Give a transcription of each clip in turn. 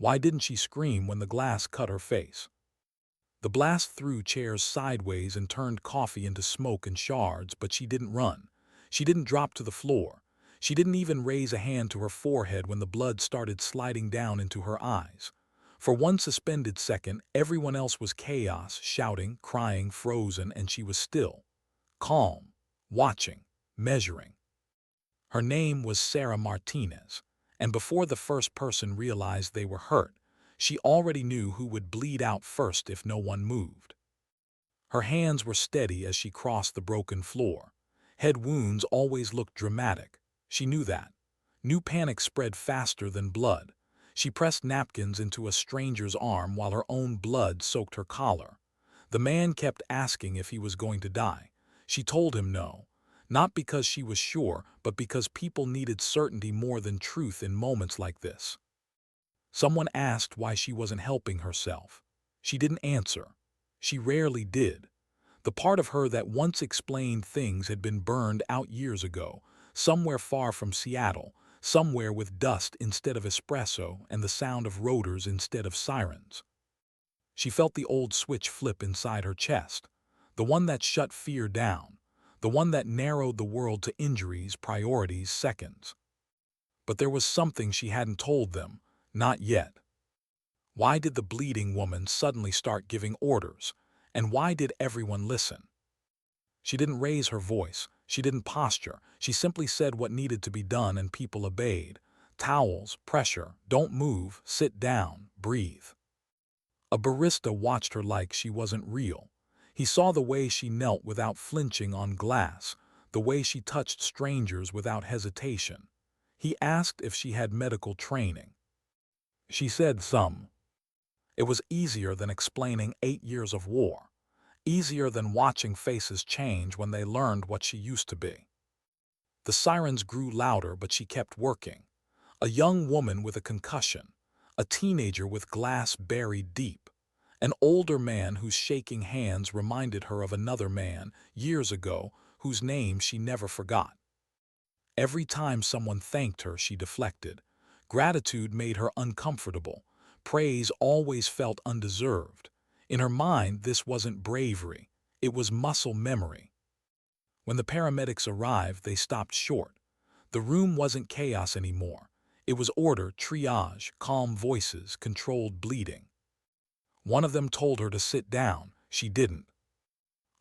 Why didn't she scream when the glass cut her face? The blast threw chairs sideways and turned coffee into smoke and shards, but she didn't run. She didn't drop to the floor. She didn't even raise a hand to her forehead when the blood started sliding down into her eyes. For one suspended second, everyone else was chaos, shouting, crying, frozen, and she was still, calm, watching, measuring. Her name was Sarah Martinez, and before the first person realized they were hurt, she already knew who would bleed out first if no one moved. Her hands were steady as she crossed the broken floor. Head wounds always looked dramatic. She knew that. New panic spread faster than blood. She pressed napkins into a stranger's arm while her own blood soaked her collar. The man kept asking if he was going to die. She told him no. Not because she was sure, but because people needed certainty more than truth in moments like this. Someone asked why she wasn't helping herself. She didn't answer. She rarely did. The part of her that once explained things had been burned out years ago, somewhere far from Seattle, somewhere with dust instead of espresso and the sound of rotors instead of sirens. She felt the old switch flip inside her chest, the one that shut fear down, the one that narrowed the world to injuries, priorities, seconds. But there was something she hadn't told them, not yet. Why did the bleeding woman suddenly start giving orders, and why did everyone listen? She didn't raise her voice, she didn't posture, she simply said what needed to be done and people obeyed. Towels, pressure, don't move, sit down, breathe. A barista watched her like she wasn't real. He saw the way she knelt without flinching on glass, the way she touched strangers without hesitation. He asked if she had medical training. She said some. It was easier than explaining 8 years of war, easier than watching faces change when they learned what she used to be. The sirens grew louder, but she kept working. A young woman with a concussion, a teenager with glass buried deep, an older man whose shaking hands reminded her of another man, years ago, whose name she never forgot. Every time someone thanked her, she deflected. Gratitude made her uncomfortable. Praise always felt undeserved. In her mind, this wasn't bravery. It was muscle memory. When the paramedics arrived, they stopped short. The room wasn't chaos anymore. It was order, triage, calm voices, controlled bleeding. One of them told her to sit down. She didn't.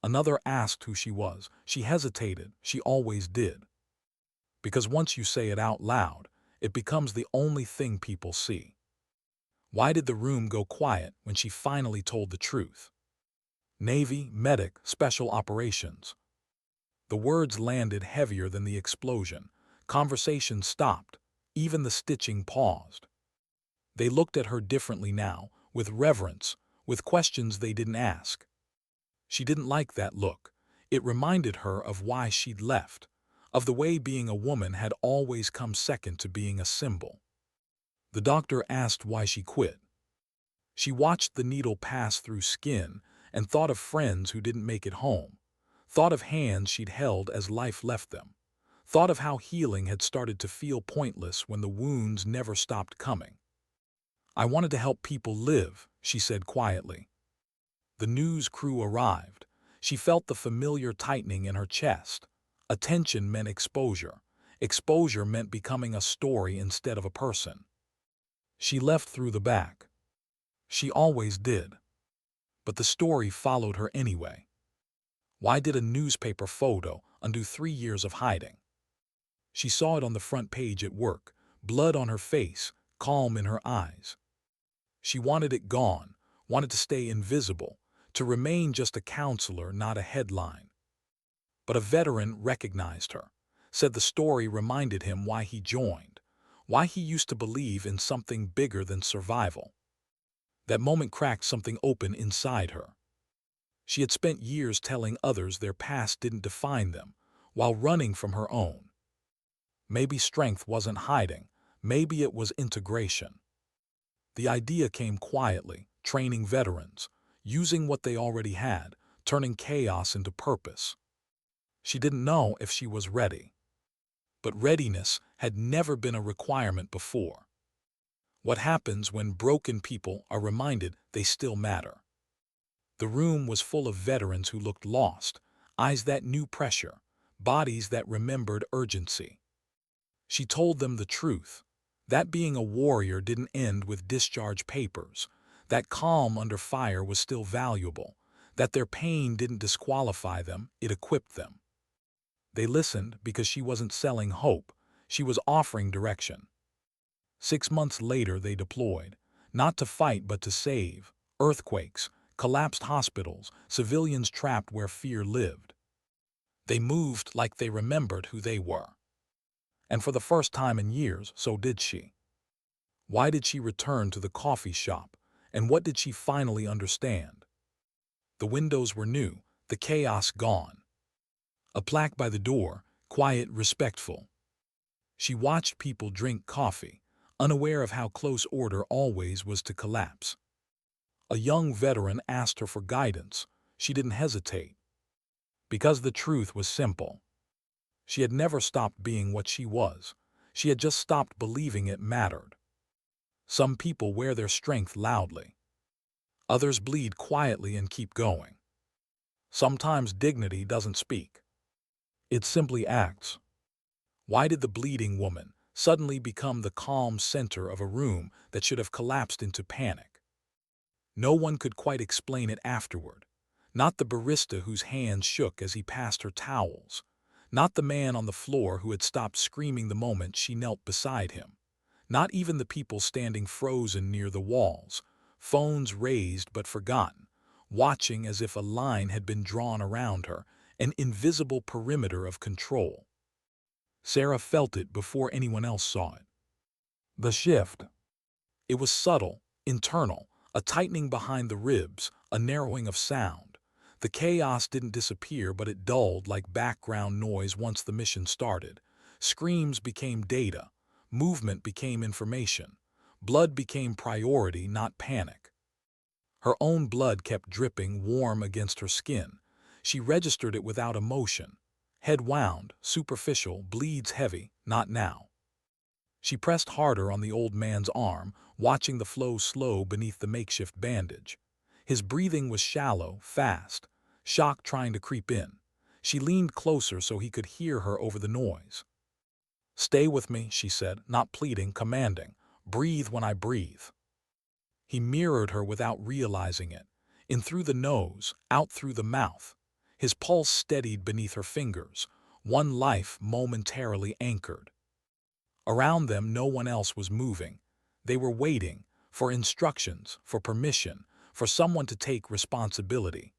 Another asked who she was. She hesitated. She always did. Because once you say it out loud, it becomes the only thing people see. Why did the room go quiet when she finally told the truth? Navy, medic, special operations. The words landed heavier than the explosion. Conversation stopped. Even the stitching paused. They looked at her differently now, with reverence, with questions they didn't ask. She didn't like that look. It reminded her of why she'd left, of the way being a woman had always come second to being a symbol. The doctor asked why she quit. She watched the needle pass through skin and thought of friends who didn't make it home, thought of hands she'd held as life left them, thought of how healing had started to feel pointless when the wounds never stopped coming. I wanted to help people live, she said quietly. The news crew arrived. She felt the familiar tightening in her chest. Attention meant exposure. Exposure meant becoming a story instead of a person. She left through the back. She always did. But the story followed her anyway. Why did a newspaper photo undo 3 years of hiding? She saw it on the front page at work, blood on her face, calm in her eyes. She wanted it gone, wanted to stay invisible, to remain just a counselor, not a headline. But a veteran recognized her, said the story reminded him why he joined, why he used to believe in something bigger than survival. That moment cracked something open inside her. She had spent years telling others their past didn't define them, while running from her own. Maybe strength wasn't hiding, maybe it was integration. The idea came quietly, training veterans, using what they already had, turning chaos into purpose. She didn't know if she was ready. But readiness had never been a requirement before. What happens when broken people are reminded they still matter? The room was full of veterans who looked lost, eyes that knew pressure, bodies that remembered urgency. She told them the truth, that being a warrior didn't end with discharge papers, that calm under fire was still valuable, that their pain didn't disqualify them, it equipped them. They listened because she wasn't selling hope, she was offering direction. 6 months later they deployed, not to fight but to save. Earthquakes, collapsed hospitals, civilians trapped where fear lived. They moved like they remembered who they were. And for the first time in years, so did she. Why did she return to the coffee shop, and what did she finally understand? The windows were new, the chaos gone. A plaque by the door, quiet, respectful. She watched people drink coffee, unaware of how close order always was to collapse. A young veteran asked her for guidance. She didn't hesitate. Because the truth was simple. She had never stopped being what she was. She had just stopped believing it mattered. Some people wear their strength loudly. Others bleed quietly and keep going. Sometimes dignity doesn't speak. It simply acts. Why did the bleeding woman suddenly become the calm center of a room that should have collapsed into panic? No one could quite explain it afterward. Not the barista whose hands shook as he passed her towels. Not the man on the floor who had stopped screaming the moment she knelt beside him. Not even the people standing frozen near the walls, phones raised but forgotten, watching as if a line had been drawn around her, an invisible perimeter of control. Sarah felt it before anyone else saw it. The shift. It was subtle, internal, a tightening behind the ribs, a narrowing of sound. The chaos didn't disappear, but it dulled like background noise once the mission started. Screams became data. Movement became information. Blood became priority, not panic. Her own blood kept dripping warm against her skin. She registered it without emotion. Head wound, superficial, bleeds heavy, not now. She pressed harder on the old man's arm, watching the flow slow beneath the makeshift bandage. His breathing was shallow, fast, shock trying to creep in. She leaned closer so he could hear her over the noise. "Stay with me," she said, not pleading, commanding. "Breathe when I breathe." He mirrored her without realizing it, in through the nose, out through the mouth. His pulse steadied beneath her fingers, one life momentarily anchored. Around them no one else was moving. They were waiting for instructions, for permission, for someone to take responsibility.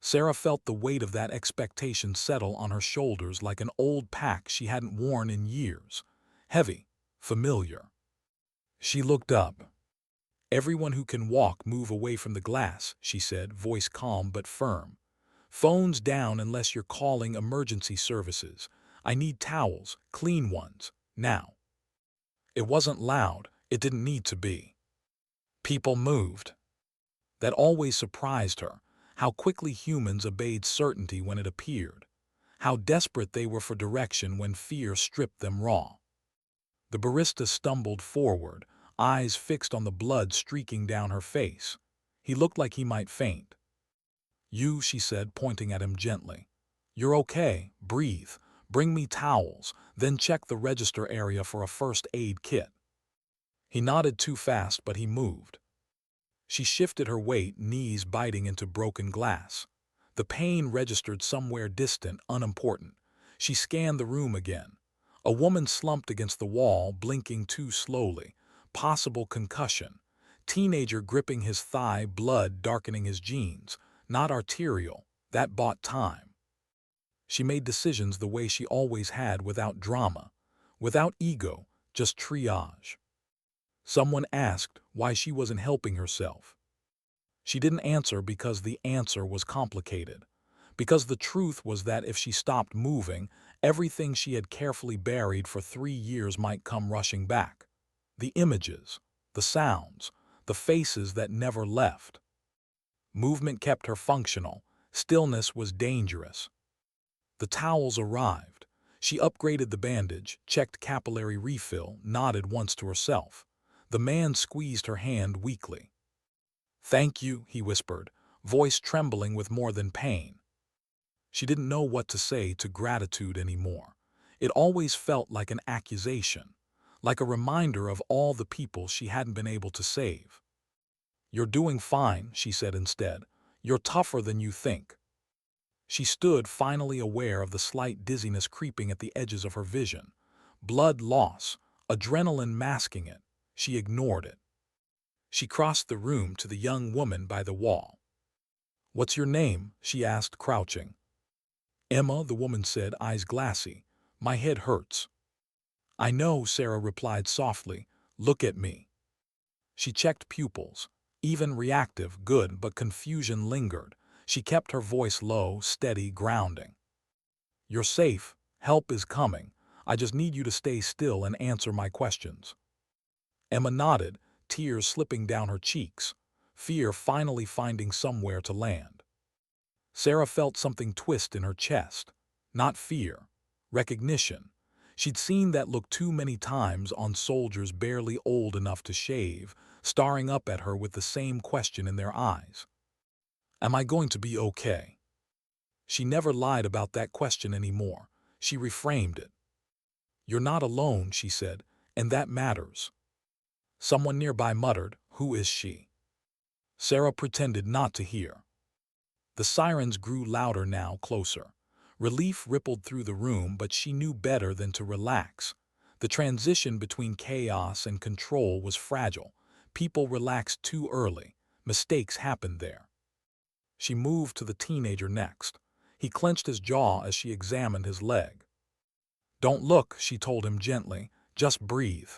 Sarah felt the weight of that expectation settle on her shoulders like an old pack she hadn't worn in years. Heavy, familiar. She looked up. "Everyone who can walk move away from the glass," she said, voice calm but firm. "Phones down unless you're calling emergency services. I need towels, clean ones, now." It wasn't loud, it didn't need to be. People moved. That always surprised her, how quickly humans obeyed certainty when it appeared, how desperate they were for direction when fear stripped them raw. The barista stumbled forward, eyes fixed on the blood streaking down her face. He looked like he might faint. "You," she said, pointing at him gently. "You're okay, breathe, bring me towels, then check the register area for a first aid kit." He nodded too fast, but he moved. She shifted her weight, knees biting into broken glass. The pain registered somewhere distant, unimportant. She scanned the room again. A woman slumped against the wall, blinking too slowly. Possible concussion. Teenager gripping his thigh, blood darkening his jeans. Not arterial. That bought time. She made decisions the way she always had, without drama, without ego, just triage. Someone asked why she wasn't helping herself. She didn't answer because the answer was complicated. Because the truth was that if she stopped moving, everything she had carefully buried for 3 years might come rushing back. The images, the sounds, the faces that never left. Movement kept her functional. Stillness was dangerous. The towels arrived. She upgraded the bandage, checked capillary refill, nodded once to herself. The man squeezed her hand weakly. "Thank you," he whispered, voice trembling with more than pain. She didn't know what to say to gratitude anymore. It always felt like an accusation, like a reminder of all the people she hadn't been able to save. "You're doing fine," she said instead. "You're tougher than you think." She stood, finally aware of the slight dizziness creeping at the edges of her vision. Blood loss, adrenaline masking it. She ignored it. She crossed the room to the young woman by the wall. "What's your name?" she asked, crouching. "Emma," the woman said, eyes glassy. "My head hurts." "I know," Sarah replied softly. "Look at me." She checked pupils. Even reactive, good, but confusion lingered. She kept her voice low, steady, grounding. "You're safe. Help is coming. I just need you to stay still and answer my questions." Emma nodded, tears slipping down her cheeks, fear finally finding somewhere to land. Sarah felt something twist in her chest. Not fear. Recognition. She'd seen that look too many times on soldiers barely old enough to shave, staring up at her with the same question in their eyes. "Am I going to be okay?" She never lied about that question anymore. She reframed it. "You're not alone," she said, "and that matters." Someone nearby muttered, "Who is she?" Sarah pretended not to hear. The sirens grew louder now, closer. Relief rippled through the room, but she knew better than to relax. The transition between chaos and control was fragile. People relaxed too early. Mistakes happened there. She moved to the teenager next. He clenched his jaw as she examined his leg. "Don't look," she told him gently. "Just breathe."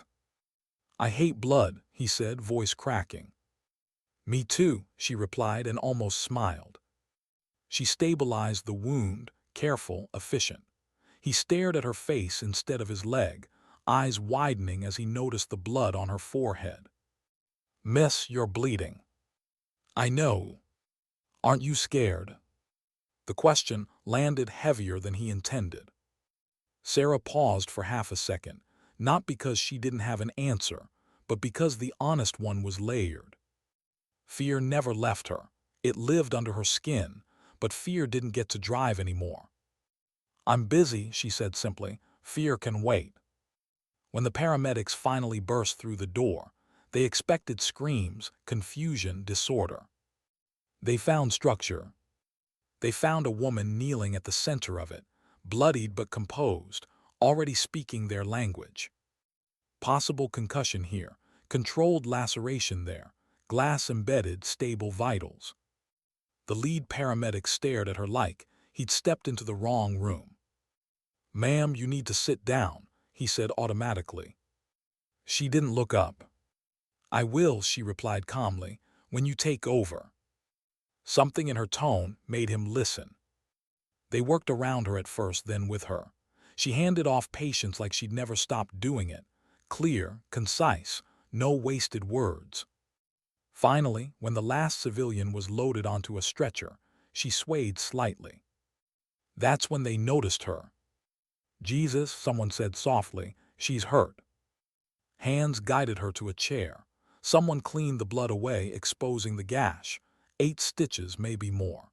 "I hate blood," he said, voice cracking. "Me too," she replied and almost smiled. She stabilized the wound, careful, efficient. He stared at her face instead of his leg, eyes widening as he noticed the blood on her forehead. "Miss, you're bleeding." "I know. Aren't you scared?" The question landed heavier than he intended. Sarah paused for half a second, not because she didn't have an answer, but because the honest one was layered. Fear never left her. It lived under her skin, but fear didn't get to drive anymore. "I'm busy," she said simply. "Fear can wait." When the paramedics finally burst through the door, they expected screams, confusion, disorder. They found structure. They found a woman kneeling at the center of it, bloodied but composed, already speaking their language. Possible concussion here, controlled laceration there, glass-embedded, stable vitals. The lead paramedic stared at her like he'd stepped into the wrong room. "Ma'am, you need to sit down," he said automatically. She didn't look up. "I will," she replied calmly, "when you take over." Something in her tone made him listen. They worked around her at first, then with her. She handed off patients like she'd never stopped doing it. Clear, concise, no wasted words. Finally, when the last civilian was loaded onto a stretcher, she swayed slightly. That's when they noticed her. "Jesus," someone said softly, "she's hurt." Hands guided her to a chair. Someone cleaned the blood away, exposing the gash. 8 stitches, maybe more.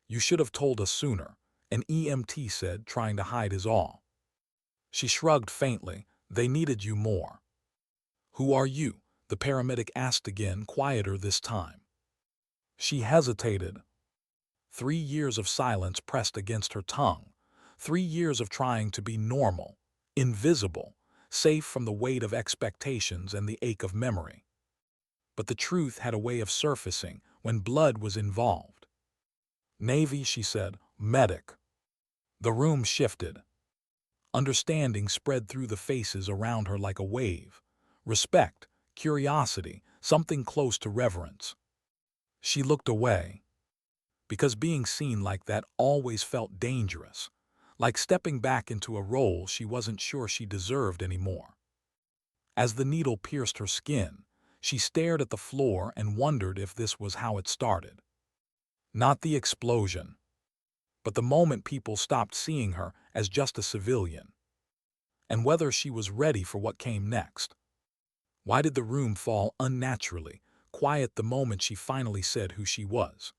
"You should have told us sooner," an EMT said, trying to hide his awe. She shrugged faintly. "They needed you more." "Who are you?" the paramedic asked again, quieter this time. She hesitated. 3 years of silence pressed against her tongue. 3 years of trying to be normal, invisible, safe from the weight of expectations and the ache of memory. But the truth had a way of surfacing when blood was involved. "Navy," she said. "Medic." The room shifted. Understanding spread through the faces around her like a wave. Respect, curiosity, something close to reverence. She looked away. Because being seen like that always felt dangerous, like stepping back into a role she wasn't sure she deserved anymore. As the needle pierced her skin, she stared at the floor and wondered if this was how it started. Not the explosion, but the moment people stopped seeing her as just a civilian, and whether she was ready for what came next. Why did the room fall unnaturally, quiet the moment she finally said who she was?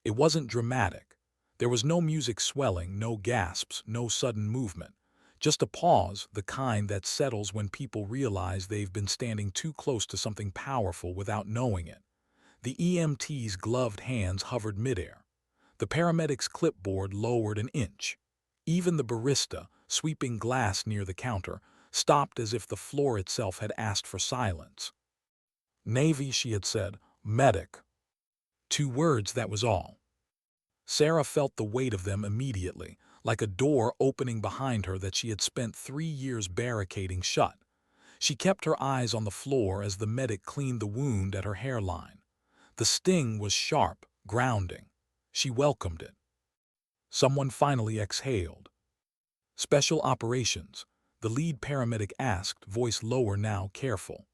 It wasn't dramatic. There was no music swelling, no gasps, no sudden movement. Just a pause, the kind that settles when people realize they've been standing too close to something powerful without knowing it. The EMT's gloved hands hovered midair. The paramedic's clipboard lowered an inch. Even the barista, sweeping glass near the counter, stopped as if the floor itself had asked for silence. Navy, she had said. Medic. 2 words, that was all. Sarah felt the weight of them immediately, like a door opening behind her that she had spent 3 years barricading shut. She kept her eyes on the floor as the medic cleaned the wound at her hairline. The sting was sharp, grounding. She welcomed it. Someone finally exhaled. Special operations, the lead paramedic asked, voice lower now, careful.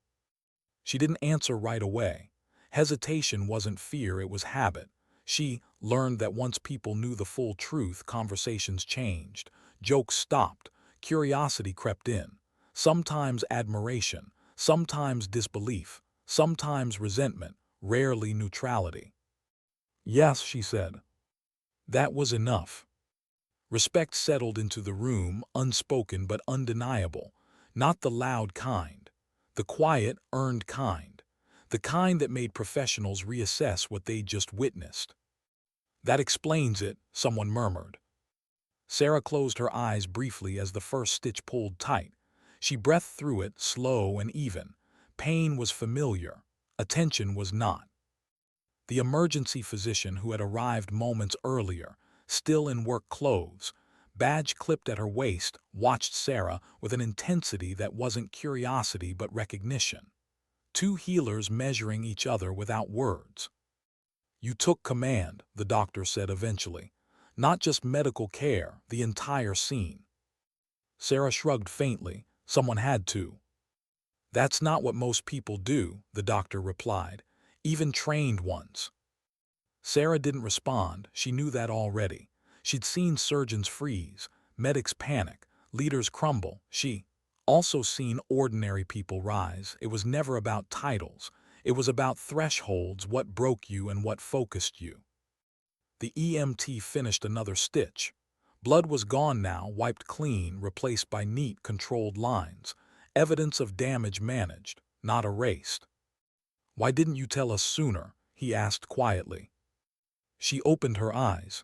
She didn't answer right away. Hesitation wasn't fear, it was habit. She learned that once people knew the full truth, conversations changed. Jokes stopped. Curiosity crept in. Sometimes admiration, sometimes disbelief, sometimes resentment, rarely neutrality. Yes, she said. That was enough. Respect settled into the room, unspoken but undeniable. Not the loud kind. The quiet, earned kind. The kind that made professionals reassess what they'd just witnessed. That explains it, someone murmured. Sarah closed her eyes briefly as the first stitch pulled tight. She breathed through it, slow and even. Pain was familiar. Attention was not. The emergency physician who had arrived moments earlier, still in work clothes, badge clipped at her waist, watched Sarah with an intensity that wasn't curiosity but recognition. 2 healers measuring each other without words. You took command, the doctor said eventually. Not just medical care, the entire scene. Sarah shrugged faintly. Someone had to. That's not what most people do, the doctor replied. Even trained ones. Sarah didn't respond. She knew that already. She'd seen surgeons freeze, medics panic, leaders crumble. She also seen ordinary people rise. It was never about titles. It was about thresholds, what broke you and what focused you. The EMT finished another stitch. Blood was gone now, wiped clean, replaced by neat, controlled lines. Evidence of damage managed, not erased. Why didn't you tell us sooner? He asked quietly. She opened her eyes.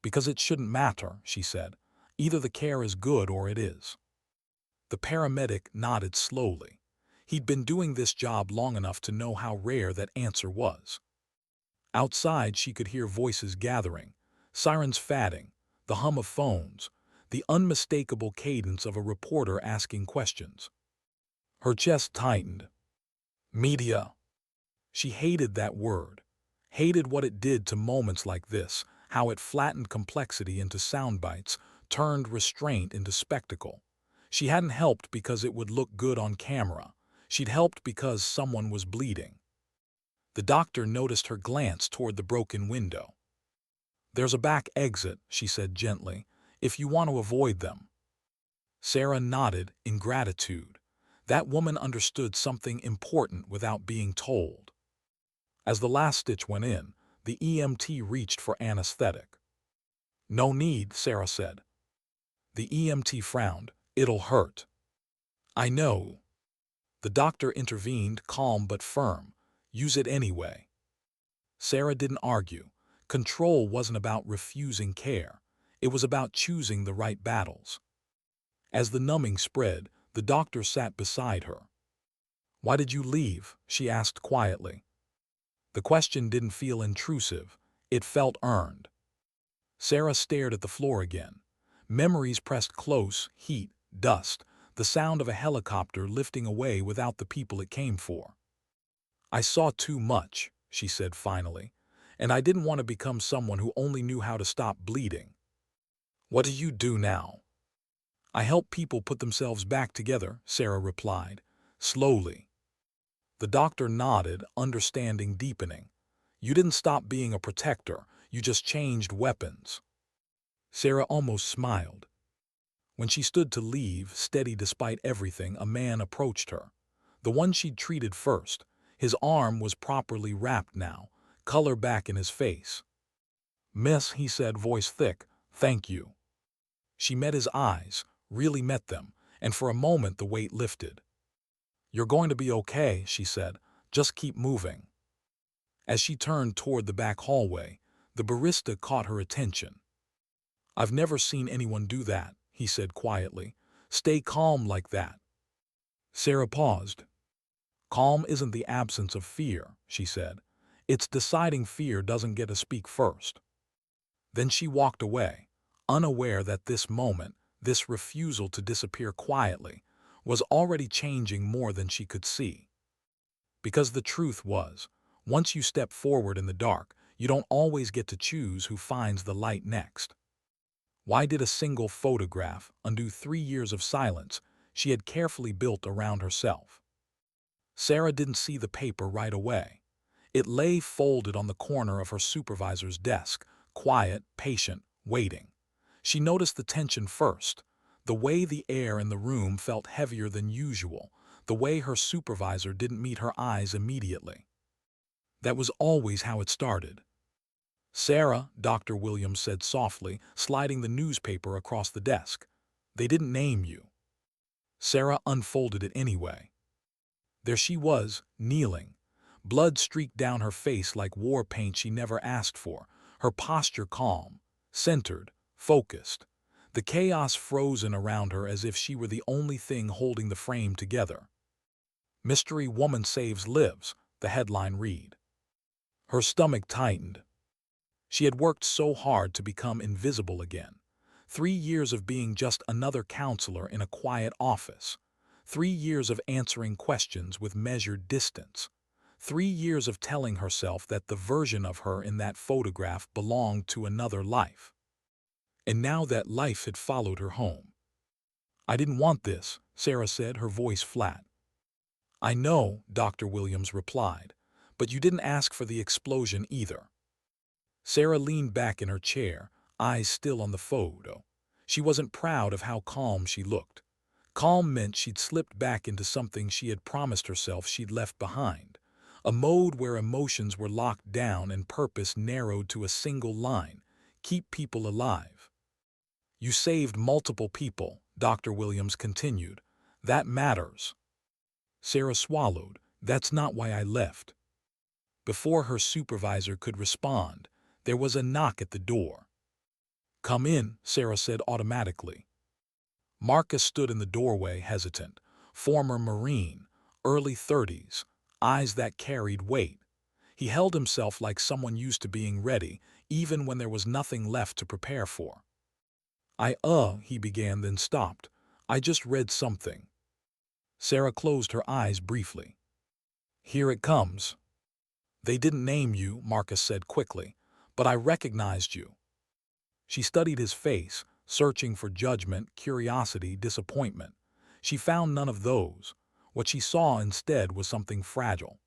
Because it shouldn't matter, she said. Either the care is good or it is. The paramedic nodded slowly. He'd been doing this job long enough to know how rare that answer was. Outside, she could hear voices gathering, sirens fatting, the hum of phones, the unmistakable cadence of a reporter asking questions. Her chest tightened. Media. She hated that word. Hated what it did to moments like this, how it flattened complexity into sound bites, turned restraint into spectacle. She hadn't helped because it would look good on camera. She'd helped because someone was bleeding. The doctor noticed her glance toward the broken window. There's a back exit, she said gently, if you want to avoid them. Sarah nodded in gratitude. That woman understood something important without being told. As the last stitch went in, the EMT reached for anesthetic. No need, Sarah said. The EMT frowned. It'll hurt. I know. The doctor intervened, calm but firm. Use it anyway. Sarah didn't argue. Control wasn't about refusing care. It was about choosing the right battles. As the numbing spread, the doctor sat beside her. Why did you leave? She asked quietly. The question didn't feel intrusive. It felt earned. Sarah stared at the floor again. Memories pressed close, heat, dust, the sound of a helicopter lifting away without the people it came for. I saw too much, she said finally, and I didn't want to become someone who only knew how to stop bleeding. What do you do now? I help people put themselves back together, Sarah replied, slowly. The doctor nodded, understanding deepening. You didn't stop being a protector, you just changed weapons. Sarah almost smiled. When she stood to leave, steady despite everything, a man approached her. The one she'd treated first. His arm was properly wrapped now, color back in his face. "Miss," he said, voice thick, "thank you." She met his eyes, really met them, and for a moment the weight lifted. "You're going to be okay," she said. "Just keep moving." As she turned toward the back hallway, the barista caught her attention. "I've never seen anyone do that," he said quietly. "Stay calm like that." Sarah paused. "Calm isn't the absence of fear," she said. "It's deciding fear doesn't get to speak first." Then she walked away, unaware that this moment, this refusal to disappear quietly, was already changing more than she could see. Because the truth was, once you step forward in the dark, you don't always get to choose who finds the light next. Why did a single photograph undo 3 years of silence she had carefully built around herself? Sarah didn't see the paper right away. It lay folded on the corner of her supervisor's desk, quiet, patient, waiting. She noticed the tension first, the way the air in the room felt heavier than usual, the way her supervisor didn't meet her eyes immediately. That was always how it started. "Sarah," Dr. Williams said softly, sliding the newspaper across the desk. "They didn't name you." Sarah unfolded it anyway. There she was, kneeling. Blood streaked down her face like war paint she never asked for, her posture calm, centered, focused. The chaos frozen around her as if she were the only thing holding the frame together. "Mystery Woman Saves Lives," the headline read. Her stomach tightened. She had worked so hard to become invisible again. 3 years of being just another counselor in a quiet office. 3 years of answering questions with measured distance. 3 years of telling herself that the version of her in that photograph belonged to another life. And now that life had followed her home. "I didn't want this," Sarah said, her voice flat. "I know," Dr. Williams replied, "but you didn't ask for the explosion either." Sarah leaned back in her chair, eyes still on the photo. She wasn't proud of how calm she looked. Calm meant she'd slipped back into something she had promised herself she'd left behind. A mode where emotions were locked down and purpose narrowed to a single line: keep people alive. "You saved multiple people," Dr. Williams continued. "That matters." Sarah swallowed. "That's not why I left." Before her supervisor could respond, there was a knock at the door. "Come in," Sarah said automatically. Marcus stood in the doorway, hesitant. Former Marine, early 30s, eyes that carried weight. He held himself like someone used to being ready, even when there was nothing left to prepare for. He began, then stopped. "I just read something." Sarah closed her eyes briefly. "Here it comes." "They didn't name you," Marcus said quickly, "but I recognized you." She studied his face, searching for judgment, curiosity, disappointment. She found none of those. What she saw instead was something fragile.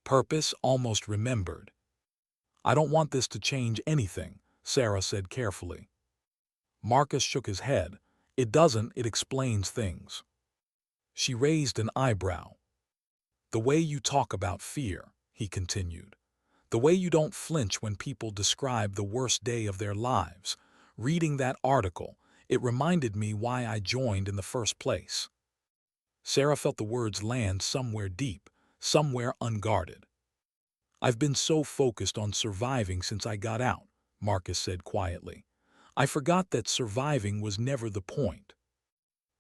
Purpose, almost remembered. "I don't want this to change anything," Sarah said carefully. Marcus shook his head. "It doesn't, it explains things." She raised an eyebrow. "The way you talk about fear," he continued. "The way you don't flinch when people describe the worst day of their lives. Reading that article, it reminded me why I joined in the first place." Sarah felt the words land somewhere deep, somewhere unguarded. "I've been so focused on surviving since I got out," Marcus said quietly. "I forgot that surviving was never the point."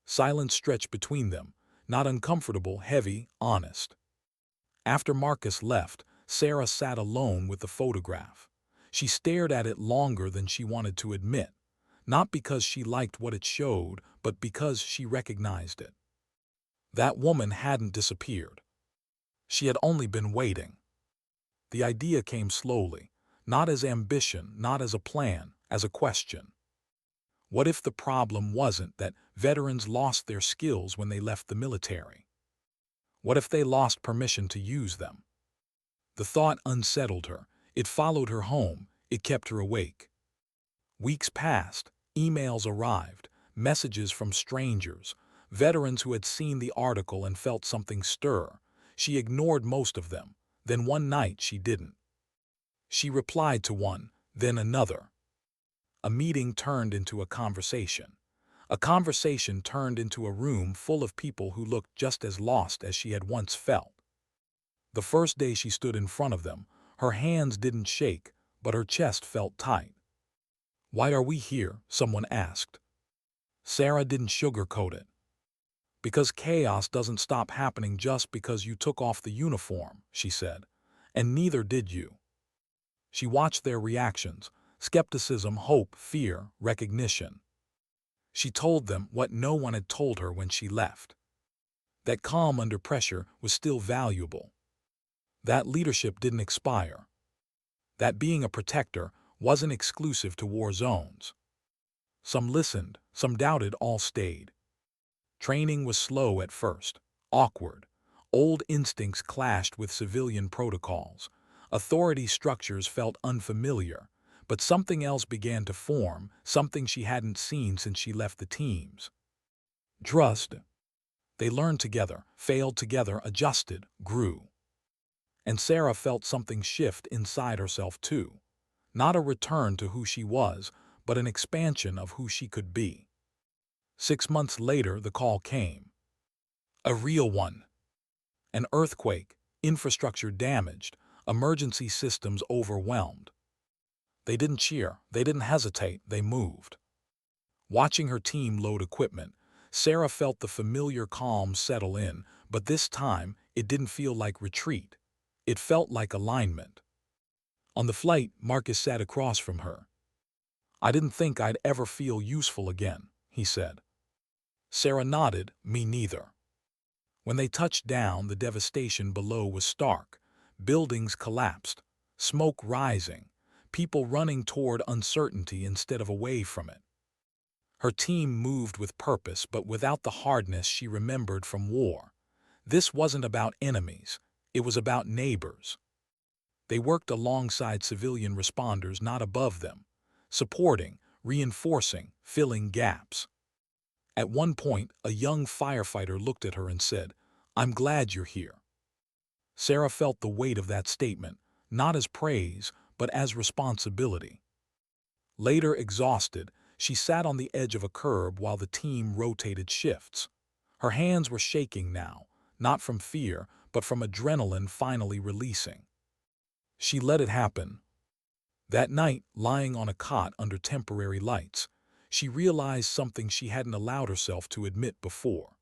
Silence stretched between them, not uncomfortable, heavy, honest. After Marcus left, Sarah sat alone with the photograph. She stared at it longer than she wanted to admit, not because she liked what it showed, but because she recognized it. That woman hadn't disappeared. She had only been waiting. The idea came slowly, not as ambition, not as a plan, as a question. What if the problem wasn't that veterans lost their skills when they left the military? What if they lost permission to use them? The thought unsettled her. It followed her home. It kept her awake. Weeks passed. Emails arrived, messages from strangers, veterans who had seen the article and felt something stir. She ignored most of them. Then one night she didn't. She replied to one, then another. A meeting turned into a conversation. A conversation turned into a room full of people who looked just as lost as she had once felt. The first day she stood in front of them, her hands didn't shake, but her chest felt tight. "Why are we here?" someone asked. Sarah didn't sugarcoat it. "Because chaos doesn't stop happening just because you took off the uniform," she said. "And neither did you." She watched their reactions: skepticism, hope, fear, recognition. She told them what no one had told her when she left. That calm under pressure was still valuable. That leadership didn't expire. That being a protector wasn't exclusive to war zones. Some listened, some doubted, all stayed. Training was slow at first, awkward. Old instincts clashed with civilian protocols. Authority structures felt unfamiliar, but something else began to form, something she hadn't seen since she left the teams. Trust. They learned together, failed together, adjusted, grew. And Sarah felt something shift inside herself too. Not a return to who she was, but an expansion of who she could be. 6 months later, the call came. A real one. An earthquake, infrastructure damaged, emergency systems overwhelmed. They didn't cheer, they didn't hesitate, they moved. Watching her team load equipment, Sarah felt the familiar calm settle in, but this time it didn't feel like retreat. It felt like alignment. On the flight, Marcus sat across from her. "I didn't think I'd ever feel useful again," he said. Sarah nodded, "Me neither." When they touched down, the devastation below was stark. Buildings collapsed, smoke rising, people running toward uncertainty instead of away from it. Her team moved with purpose, but without the hardness she remembered from war. This wasn't about enemies, it was about neighbors. They worked alongside civilian responders, not above them, supporting, reinforcing, filling gaps. At one point, a young firefighter looked at her and said, "I'm glad you're here." Sarah felt the weight of that statement, not as praise, but as responsibility. Later, exhausted, she sat on the edge of a curb while the team rotated shifts. Her hands were shaking now, not from fear, but from adrenaline finally releasing. She let it happen. That night, lying on a cot under temporary lights, she realized something she hadn't allowed herself to admit before.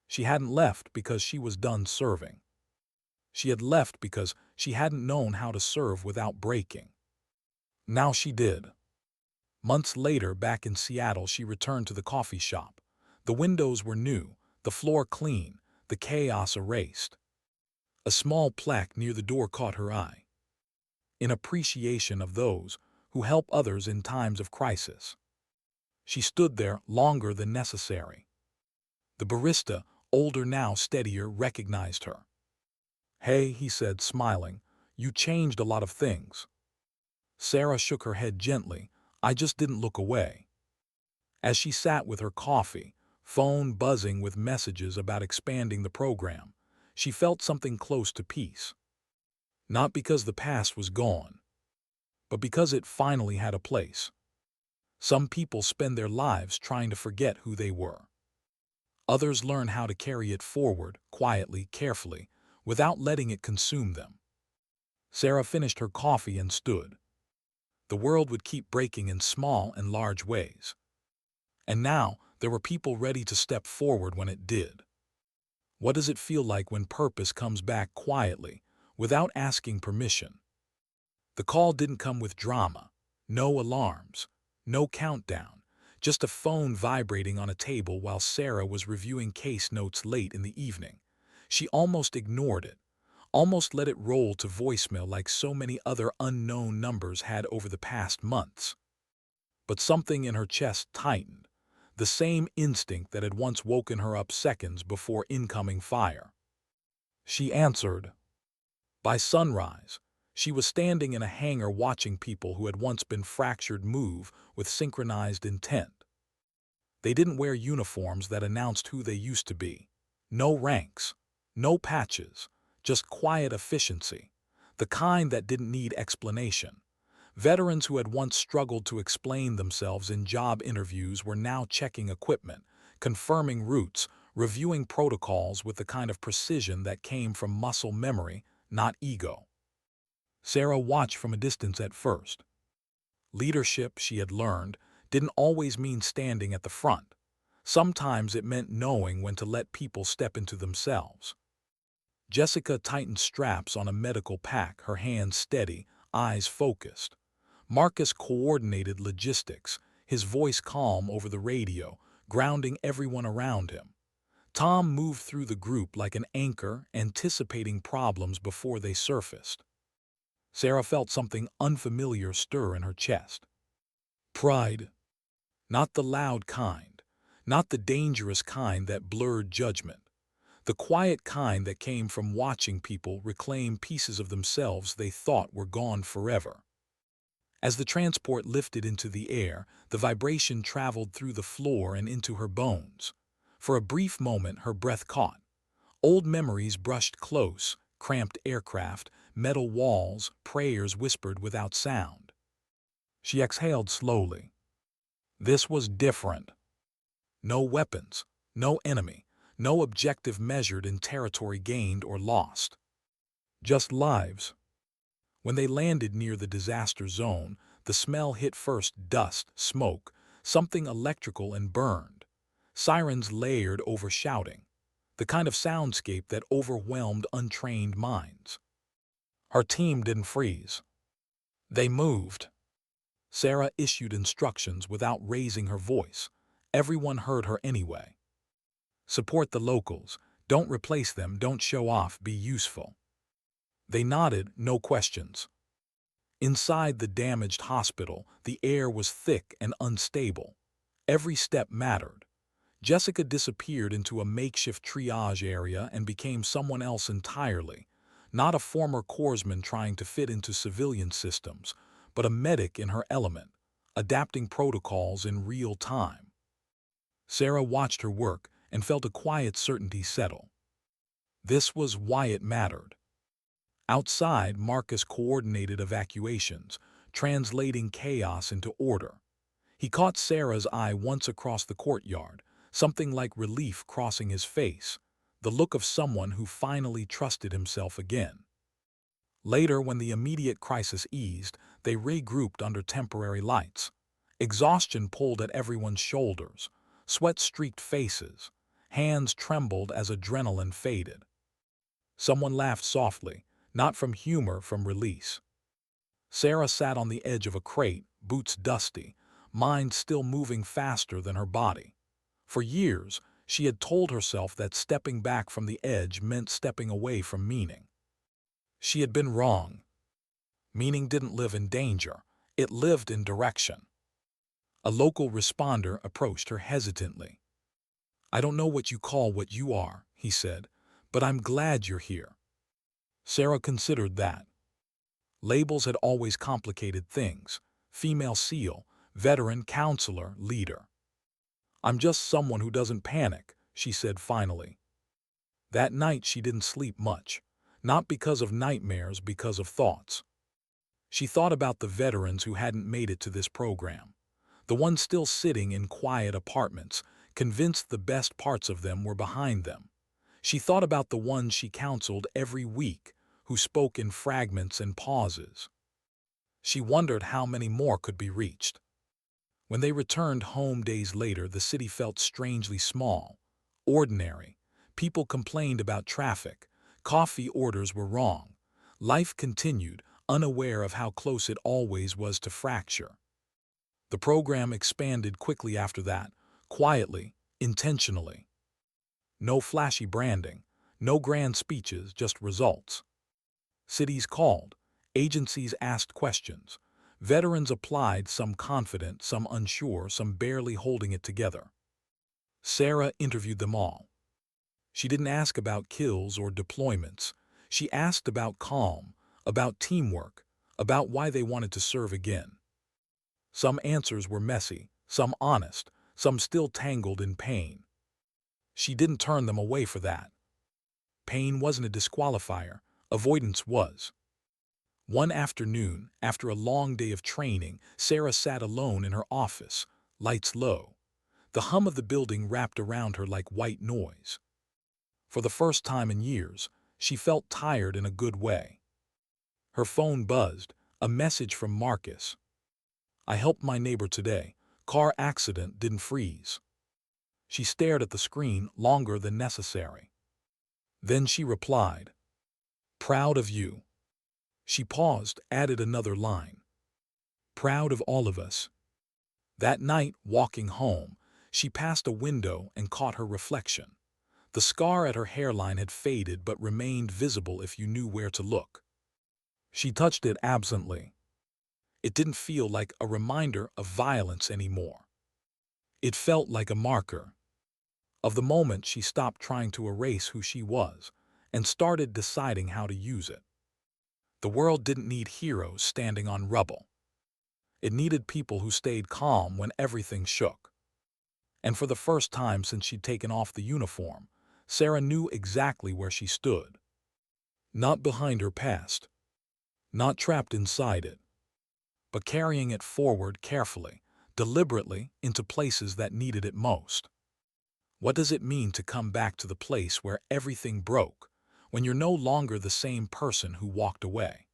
She hadn't left because she was done serving. She had left because she hadn't known how to serve without breaking. Now she did. Months later, back in Seattle, she returned to the coffee shop. The windows were new, the floor clean, the chaos erased. A small plaque near the door caught her eye. "In appreciation of those who help others in times of crisis." She stood there longer than necessary. The barista, older now, steadier, recognized her. "Hey," he said, smiling, "you changed a lot of things." Sarah shook her head gently. "I just didn't look away." As she sat with her coffee, phone buzzing with messages about expanding the program, she felt something close to peace. Not because the past was gone, but because it finally had a place. Some people spend their lives trying to forget who they were. Others learn how to carry it forward, quietly, carefully, without letting it consume them. Sarah finished her coffee and stood. The world would keep breaking in small and large ways. And now, there were people ready to step forward when it did. What does it feel like when purpose comes back quietly, without asking permission? The call didn't come with drama. No alarms. No countdown. Just a phone vibrating on a table while Sarah was reviewing case notes late in the evening. She almost ignored it. Almost let it roll to voicemail like so many other unknown numbers had over the past months. But something in her chest tightened. The same instinct that had once woken her up seconds before incoming fire. She answered. By sunrise, she was standing in a hangar watching people who had once been fractured move with synchronized intent. They didn't wear uniforms that announced who they used to be. No ranks, no patches, just quiet efficiency, the kind that didn't need explanation. Veterans who had once struggled to explain themselves in job interviews were now checking equipment, confirming routes, reviewing protocols with the kind of precision that came from muscle memory, not ego. Sarah watched from a distance at first. Leadership, she had learned, didn't always mean standing at the front. Sometimes it meant knowing when to let people step into themselves. Jessica tightened straps on a medical pack, her hands steady, eyes focused. Marcus coordinated logistics, his voice calm over the radio, grounding everyone around him. Tom moved through the group like an anchor, anticipating problems before they surfaced. Sarah felt something unfamiliar stir in her chest. Pride. Not the loud kind, not the dangerous kind that blurred judgment. The quiet kind that came from watching people reclaim pieces of themselves they thought were gone forever. As the transport lifted into the air, the vibration traveled through the floor and into her bones. For a brief moment, her breath caught. Old memories brushed close, cramped aircraft, metal walls, prayers whispered without sound. She exhaled slowly. This was different. No weapons, no enemy, no objective measured in territory gained or lost. Just lives. When they landed near the disaster zone, the smell hit first: dust, smoke, something electrical and burned. Sirens layered over shouting, the kind of soundscape that overwhelmed untrained minds. Her team didn't freeze. They moved. Sarah issued instructions without raising her voice. Everyone heard her anyway. Support the locals. Don't replace them. Don't show off. Be useful. They nodded, no questions. Inside the damaged hospital, the air was thick and unstable. Every step mattered. Jessica disappeared into a makeshift triage area and became someone else entirely. Not a former corpsman trying to fit into civilian systems, but a medic in her element, adapting protocols in real time. Sarah watched her work and felt a quiet certainty settle. This was why it mattered. Outside, Marcus coordinated evacuations, translating chaos into order. He caught Sarah's eye once across the courtyard, something like relief crossing his face, the look of someone who finally trusted himself again. Later, when the immediate crisis eased, they regrouped under temporary lights. Exhaustion pulled at everyone's shoulders, sweat streaked faces, hands trembled as adrenaline faded. Someone laughed softly, not from humor, from release. Sarah sat on the edge of a crate, boots dusty, mind still moving faster than her body. For years, she had told herself that stepping back from the edge meant stepping away from meaning. She had been wrong. Meaning didn't live in danger, it lived in direction. A local responder approached her hesitantly. "I don't know what you call what you are," he said, "but I'm glad you're here." Sarah considered that. Labels had always complicated things: female SEAL, veteran, counselor, leader. "I'm just someone who doesn't panic," she said finally. That night she didn't sleep much, not because of nightmares, because of thoughts. She thought about the veterans who hadn't made it to this program, the ones still sitting in quiet apartments, convinced the best parts of them were behind them. She thought about the ones she counseled every week, who spoke in fragments and pauses. She wondered how many more could be reached. When they returned home days later, the city felt strangely small, ordinary. People complained about traffic. Coffee orders were wrong. Life continued, unaware of how close it always was to fracture. The program expanded quickly after that, quietly, intentionally. No flashy branding, no grand speeches, just results. Cities called, agencies asked questions. Veterans applied, some confident, some unsure, some barely holding it together. Sarah interviewed them all. She didn't ask about kills or deployments. She asked about calm, about teamwork, about why they wanted to serve again. Some answers were messy, some honest, some still tangled in pain. She didn't turn them away for that. Pain wasn't a disqualifier, avoidance was. One afternoon, after a long day of training, Sarah sat alone in her office, lights low. The hum of the building wrapped around her like white noise. For the first time in years, she felt tired in a good way. Her phone buzzed, a message from Marcus. "I helped my neighbor today. Car accident, didn't freeze." She stared at the screen longer than necessary. Then she replied, "Proud of you." She paused, added another line. "Proud of all of us." That night, walking home, she passed a window and caught her reflection. The scar at her hairline had faded but remained visible if you knew where to look. She touched it absently. It didn't feel like a reminder of violence anymore. It felt like a marker of the moment she stopped trying to erase who she was and started deciding how to use it. The world didn't need heroes standing on rubble. It needed people who stayed calm when everything shook. And for the first time since she'd taken off the uniform, Sarah knew exactly where she stood. Not behind her past, not trapped inside it, but carrying it forward carefully, deliberately, into places that needed it most. What does it mean to come back to the place where everything broke, when you're no longer the same person who walked away?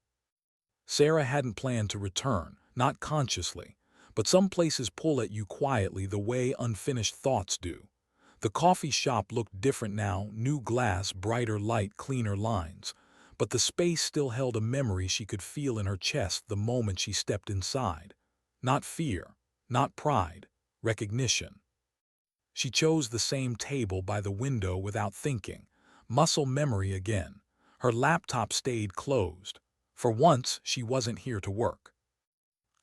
Sarah hadn't planned to return, not consciously, but some places pull at you quietly the way unfinished thoughts do. The coffee shop looked different now, new glass, brighter light, cleaner lines, but the space still held a memory she could feel in her chest the moment she stepped inside. Not fear, not pride, recognition. She chose the same table by the window without thinking. Muscle memory again. Her laptop stayed closed. For once, she wasn't here to work.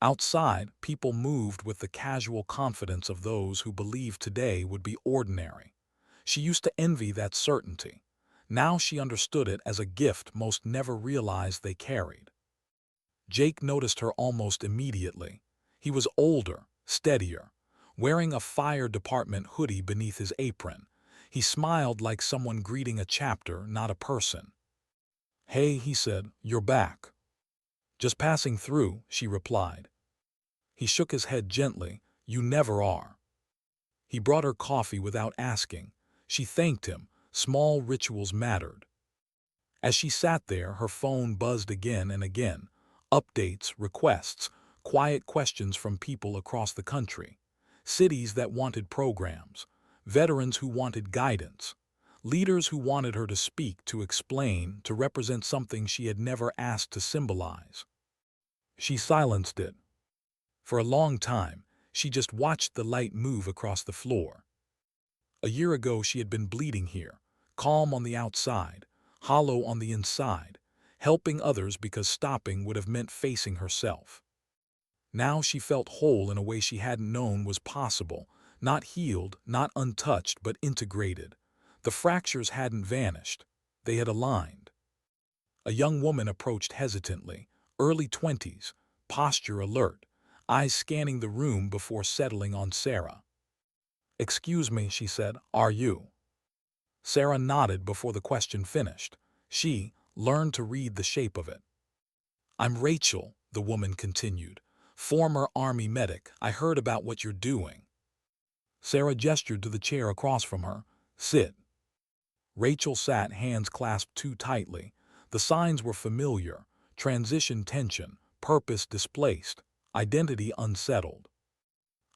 Outside, people moved with the casual confidence of those who believed today would be ordinary. She used to envy that certainty. Now she understood it as a gift most never realized they carried. Jake noticed her almost immediately. He was older, steadier, wearing a fire department hoodie beneath his apron. He smiled like someone greeting a chapter, not a person. "Hey," he said, "you're back." "Just passing through," she replied. He shook his head gently. "You never are." He brought her coffee without asking. She thanked him. Small rituals mattered. As she sat there, her phone buzzed again and again. Updates, requests, quiet questions from people across the country. Cities that wanted programs. Veterans who wanted guidance. Leaders who wanted her to speak, to explain, to represent something she had never asked to symbolize. She silenced it. For a long time, she just watched the light move across the floor. A year ago she had been bleeding here, calm on the outside, hollow on the inside, helping others because stopping would have meant facing herself. Now she felt whole in a way she hadn't known was possible, not healed, not untouched, but integrated. The fractures hadn't vanished, they had aligned. A young woman approached hesitantly, early 20s, posture alert, eyes scanning the room before settling on Sarah. "Excuse me," she said, "are you?" Sarah nodded before the question finished. She learned to read the shape of it. "I'm Rachel," the woman continued. "Former Army medic. I heard about what you're doing." Sarah gestured to the chair across from her. "Sit." Rachel sat, hands clasped too tightly. The signs were familiar. Transition tension, purpose displaced, identity unsettled.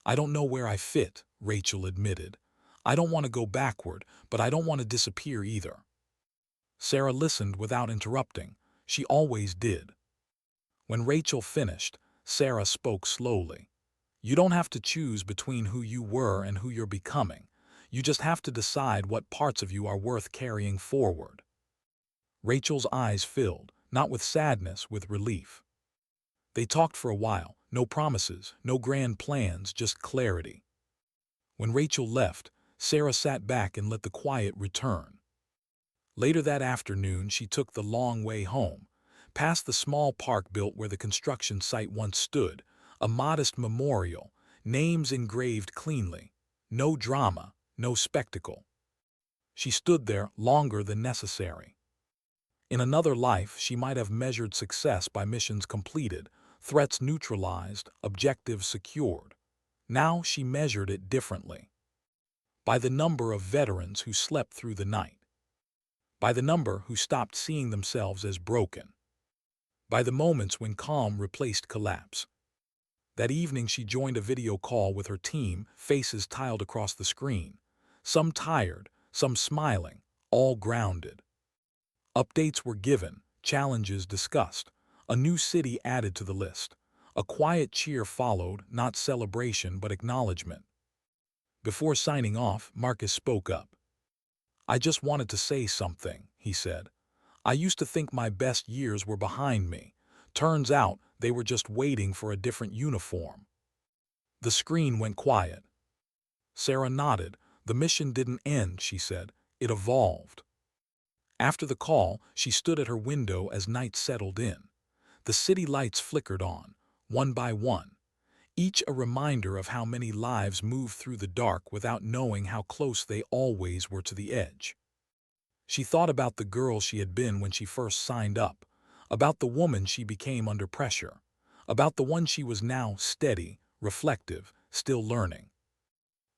"I don't know where I fit," Rachel admitted. "I don't want to go backward, but I don't want to disappear either." Sarah listened without interrupting. She always did. When Rachel finished, Sarah spoke slowly. "You don't have to choose between who you were and who you're becoming. You just have to decide what parts of you are worth carrying forward." Rachel's eyes filled, not with sadness, with relief. They talked for a while, no promises, no grand plans, just clarity. When Rachel left, Sarah sat back and let the quiet return. Later that afternoon, she took the long way home, past the small park built where the construction site once stood, a modest memorial, names engraved cleanly. No drama, no spectacle. She stood there longer than necessary. In another life, she might have measured success by missions completed, threats neutralized, objectives secured. Now she measured it differently. By the number of veterans who slept through the night. By the number who stopped seeing themselves as broken. By the moments when calm replaced collapse. That evening she joined a video call with her team, faces tiled across the screen. Some tired, some smiling, all grounded. Updates were given, challenges discussed, a new city added to the list. A quiet cheer followed, not celebration but acknowledgement. Before signing off, Marcus spoke up. "I just wanted to say something," he said. "I used to think my best years were behind me. Turns out they were just waiting for a different uniform." The screen went quiet. Sarah nodded. "The mission didn't end," she said. "It evolved." After the call, she stood at her window as night settled in. The city lights flickered on, one by one, each a reminder of how many lives move through the dark without knowing how close they always were to the edge. She thought about the girl she had been when she first signed up, about the woman she became under pressure, about the one she was now, steady, reflective, still learning.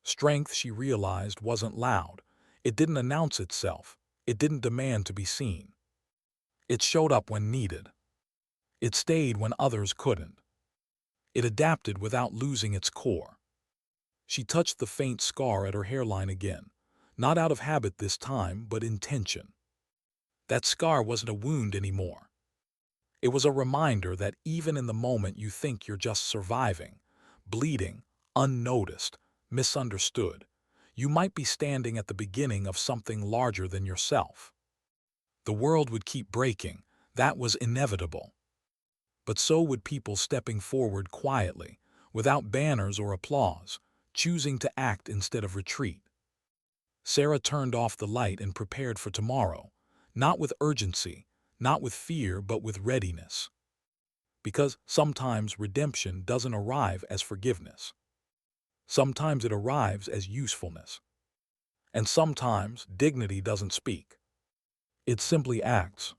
Strength, she realized, wasn't loud. It didn't announce itself. It didn't demand to be seen. It showed up when needed. It stayed when others couldn't. It adapted without losing its core. She touched the faint scar at her hairline again, not out of habit this time, but intention. That scar wasn't a wound anymore. It was a reminder that even in the moment you think you're just surviving, bleeding, unnoticed, misunderstood, you might be standing at the beginning of something larger than yourself. The world would keep breaking. That was inevitable. But so would people stepping forward quietly, without banners or applause, choosing to act instead of retreat. Sarah turned off the light and prepared for tomorrow, not with urgency, not with fear, but with readiness. Because sometimes redemption doesn't arrive as forgiveness. Sometimes it arrives as usefulness. And sometimes dignity doesn't speak. It simply acts.